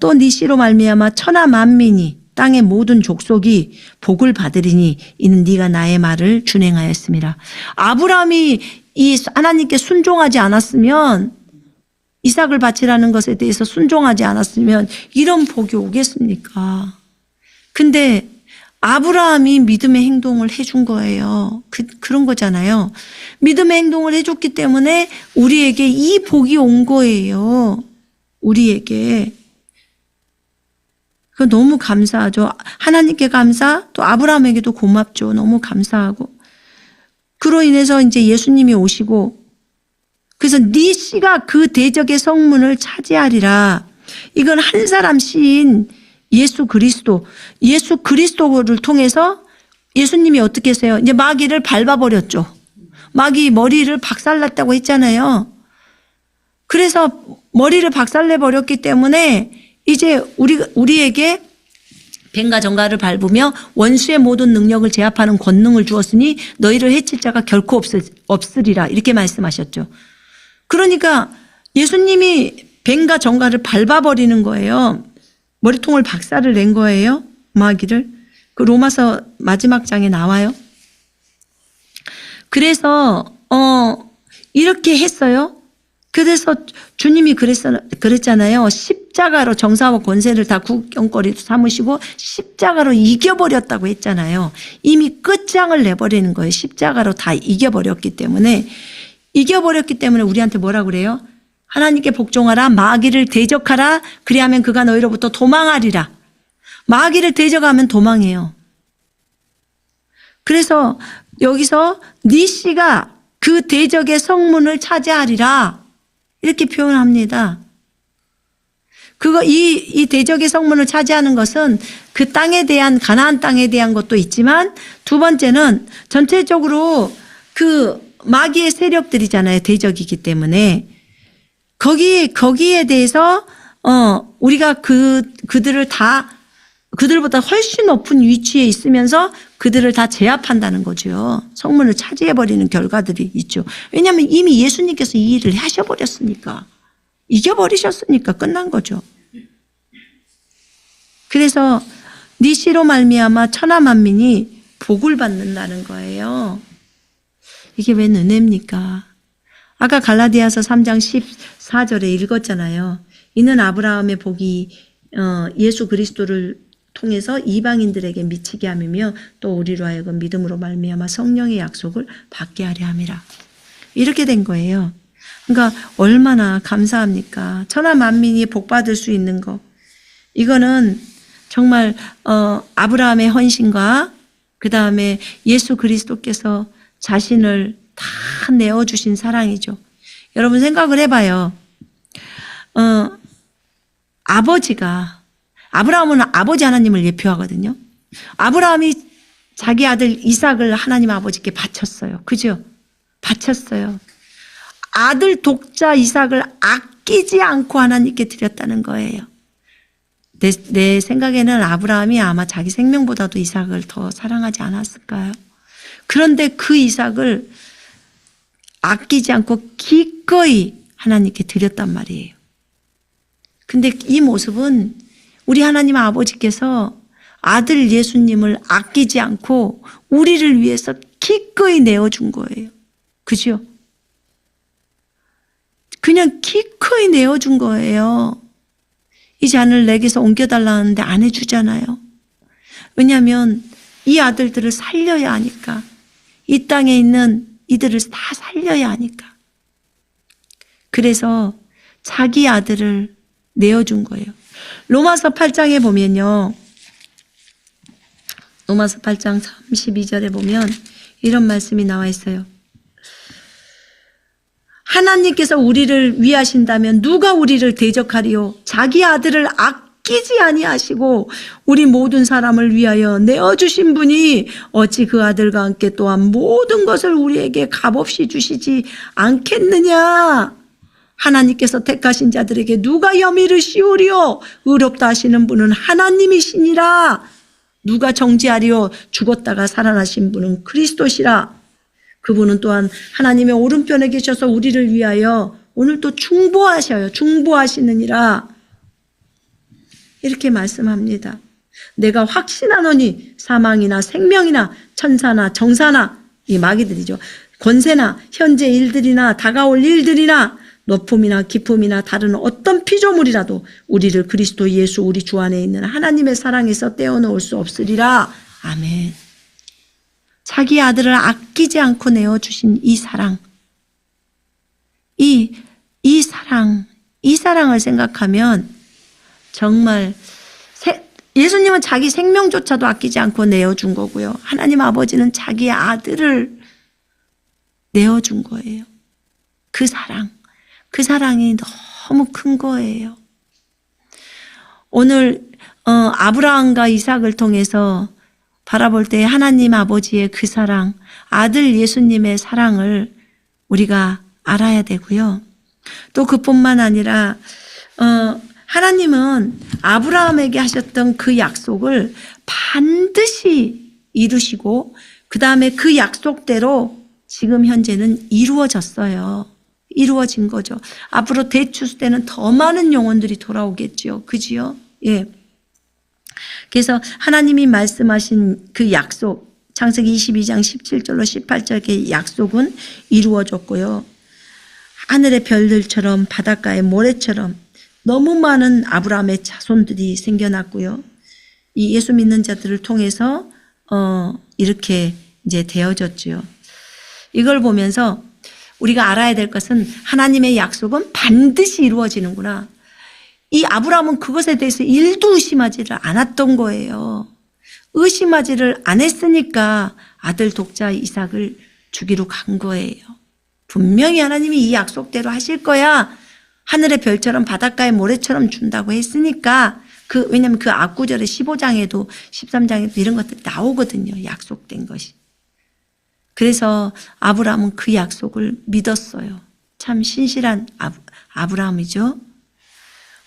또 네 씨로 말미암아 천하 만민이 땅의 모든 족속이 복을 받으리니 이는 네가 나의 말을 준행하였음이라. 아브라함이 이 하나님께 순종하지 않았으면, 이삭을 바치라는 것에 대해서 순종하지 않았으면 이런 복이 오겠습니까? 근데 아브라함이 믿음의 행동을 해준 거예요. 그런 거잖아요. 믿음의 행동을 해줬기 때문에 우리에게 이 복이 온 거예요. 우리에게. 그 너무 감사하죠. 하나님께 감사, 또 아브라함에게도 고맙죠. 너무 감사하고. 그로 인해서 이제 예수님이 오시고, 그래서 네 씨가 그 대적의 성문을 차지하리라. 이건 한 사람 씨인 예수 그리스도를 통해서 예수님이 어떻게 했어요? 이제 마귀를 밟아버렸죠. 마귀 머리를 박살났다고 했잖아요. 그래서 머리를 박살내버렸기 때문에 이제 우리에게 뱀과 정갈을 밟으며 원수의 모든 능력을 제압하는 권능을 주었으니 너희를 해칠 자가 결코 없으리라. 이렇게 말씀하셨죠. 그러니까 예수님이 뱀과 정갈을 밟아버리는 거예요. 머리통을 박살을 낸 거예요. 마귀를. 그 로마서 마지막 장에 나와요. 그래서 이렇게 했어요. 그래서 주님이 그랬잖아요. 십자가로 정사와 권세를 다 구경거리로 삼으시고 십자가로 이겨버렸다고 했잖아요. 이미 끝장을 내버리는 거예요. 십자가로 다 이겨버렸기 때문에 우리한테 뭐라 그래요? 하나님께 복종하라, 마귀를 대적하라, 그리하면 그가 너희로부터 도망하리라. 마귀를 대적하면 도망해요. 그래서 여기서 네 씨가 그 대적의 성문을 차지하리라 이렇게 표현합니다. 이 대적의 성문을 차지하는 것은 그 땅에 대한, 가나안 땅에 대한 것도 있지만, 두 번째는 전체적으로 그 마귀의 세력들이잖아요. 대적이기 때문에. 거기에 대해서, 우리가 그들보다 훨씬 높은 위치에 있으면서 그들을 다 제압한다는 거죠. 성문을 차지해버리는 결과들이 있죠. 왜냐하면 이미 예수님께서 이 일을 하셔버렸으니까. 이겨버리셨으니까 끝난 거죠. 그래서 네 씨로 말미암아 천하 만민이 복을 받는다는 거예요. 이게 웬 은혜입니까? 아까 갈라디아서 3장 14절에 읽었잖아요. 이는 아브라함의 복이 예수 그리스도를 통해서 이방인들에게 미치게 함이며 또 우리로 하여금 믿음으로 말미암아 성령의 약속을 받게 하려 함이라. 이렇게 된 거예요. 그러니까 얼마나 감사합니까? 천하 만민이 복 받을 수 있는 거. 이거는 정말 아브라함의 헌신과 그 다음에 예수 그리스도께서 자신을 다 내어주신 사랑이죠. 여러분 생각을 해봐요. 아브라함은 아버지 하나님을 예표하거든요. 아브라함이 자기 아들 이삭을 하나님 아버지께 바쳤어요. 그죠? 바쳤어요. 아들 독자 이삭을 아끼지 않고 하나님께 드렸다는 거예요. 내 생각에는 아브라함이 아마 자기 생명보다도 이삭을 더 사랑하지 않았을까요? 그런데 그 이삭을 아끼지 않고 기꺼이 하나님께 드렸단 말이에요. 근데 이 모습은 우리 하나님 아버지께서 아들 예수님을 아끼지 않고 우리를 위해서 기꺼이 내어준 거예요. 그죠? 그냥 기꺼이 내어준 거예요. 이 잔을 내게서 옮겨달라는데 안 해주잖아요. 왜냐하면 이 아들들을 살려야 하니까. 이 땅에 있는 이들을 다 살려야 하니까. 그래서 자기 아들을 내어준 거예요. 로마서 8장에 보면요. 로마서 8장 32절에 보면 이런 말씀이 나와 있어요. 하나님께서 우리를 위하신다면 누가 우리를 대적하리요? 자기 아들을 아끼지 아니하시고 우리 모든 사람을 위하여 내어주신 분이 어찌 그 아들과 함께 또한 모든 것을 우리에게 값없이 주시지 않겠느냐? 하나님께서 택하신 자들에게 누가 염의를 씌우리요? 의롭다 하시는 분은 하나님이시니라. 누가 정죄하리요? 죽었다가 살아나신 분은 그리스도시라. 그분은 또한 하나님의 오른편에 계셔서 우리를 위하여 오늘 또 중보하셔요. 중보하시느니라. 이렇게 말씀합니다. 내가 확신하노니 사망이나 생명이나 천사나 정사나, 이 마귀들이죠, 권세나 현재 일들이나 다가올 일들이나 높음이나 깊음이나 다른 어떤 피조물이라도 우리를 그리스도 예수 우리 주 안에 있는 하나님의 사랑에서 떼어놓을 수 없으리라. 아멘. 자기 아들을 아끼지 않고 내어주신 이 사랑, 이 사랑을 생각하면 정말 예수님은 자기 생명조차도 아끼지 않고 내어준 거고요. 하나님 아버지는 자기 아들을 내어준 거예요. 그 사랑이 너무 큰 거예요. 오늘 아브라함과 이삭을 통해서 바라볼 때 하나님 아버지의 그 사랑, 아들 예수님의 사랑을 우리가 알아야 되고요. 또 그뿐만 아니라 하나님은 아브라함에게 하셨던 그 약속을 반드시 이루시고 그 다음에 그 약속대로 지금 현재는 이루어졌어요. 이루어진 거죠. 앞으로 대추수 때는 더 많은 영혼들이 돌아오겠죠. 그지요? 예. 그래서 하나님이 말씀하신 그 약속, 창세기 22장 17절로 18절의 약속은 이루어졌고요. 하늘의 별들처럼 바닷가의 모래처럼 너무 많은 아브라함의 자손들이 생겨났고요. 이 예수 믿는 자들을 통해서 이렇게 이제 되어졌죠. 이걸 보면서 우리가 알아야 될 것은 하나님의 약속은 반드시 이루어지는구나. 이 아브라함은 그것에 대해서 일도 의심하지를 않았던 거예요. 의심하지를 안 했으니까 아들 독자 이삭을 주기로 간 거예요. 분명히 하나님이 이 약속대로 하실 거야. 하늘의 별처럼 바닷가의 모래처럼 준다고 했으니까 왜냐하면 그 앞구절에 15장에도 13장에도 이런 것들이 나오거든요. 약속된 것이. 그래서 아브라함은 그 약속을 믿었어요. 참 신실한 아브라함이죠.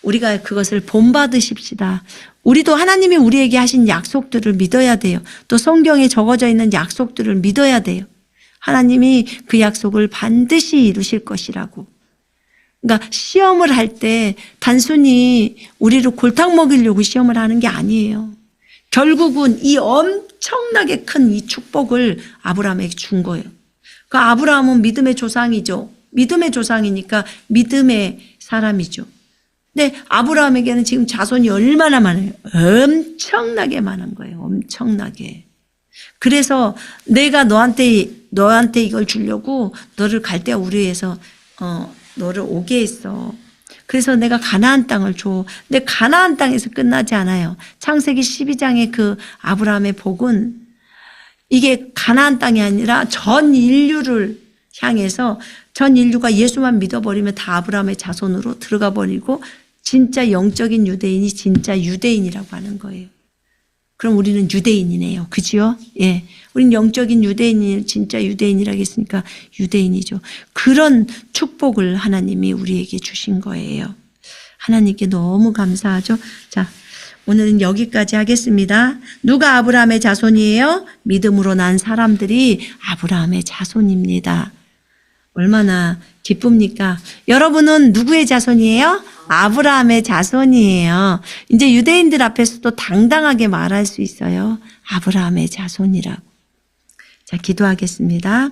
우리가 그것을 본받으십시다. 우리도 하나님이 우리에게 하신 약속들을 믿어야 돼요. 또 성경에 적어져 있는 약속들을 믿어야 돼요. 하나님이 그 약속을 반드시 이루실 것이라고. 그러니까 시험을 할 때 단순히 우리를 골탕 먹이려고 시험을 하는 게 아니에요. 결국은 이 엄청나게 큰 이 축복을 아브라함에게 준 거예요. 그 아브라함은 믿음의 조상이죠. 믿음의 조상이니까 믿음의 사람이죠. 근데 아브라함에게는 지금 자손이 얼마나 많아요? 엄청나게 많은 거예요. 엄청나게. 그래서 내가 너한테 이걸 주려고 너를 갈대아 우르에서 너를 오게 했어. 그래서 내가 가나안 땅을 줘. 근데 가나안 땅에서 끝나지 않아요. 창세기 12장의 그 아브라함의 복은 이게 가나안 땅이 아니라 전 인류를 향해서 전 인류가 예수만 믿어버리면 다 아브라함의 자손으로 들어가 버리고 진짜 영적인 유대인이 진짜 유대인이라고 하는 거예요. 그럼 우리는 유대인이네요. 그죠? 예. 우린 영적인 유대인이 진짜 유대인이라고 했으니까 유대인이죠. 그런 축복을 하나님이 우리에게 주신 거예요. 하나님께 너무 감사하죠. 자, 오늘은 여기까지 하겠습니다. 누가 아브라함의 자손이에요? 믿음으로 난 사람들이 아브라함의 자손입니다. 얼마나 기쁩니까? 여러분은 누구의 자손이에요? 아브라함의 자손이에요. 이제 유대인들 앞에서도 당당하게 말할 수 있어요. 아브라함의 자손이라고. 자, 기도하겠습니다.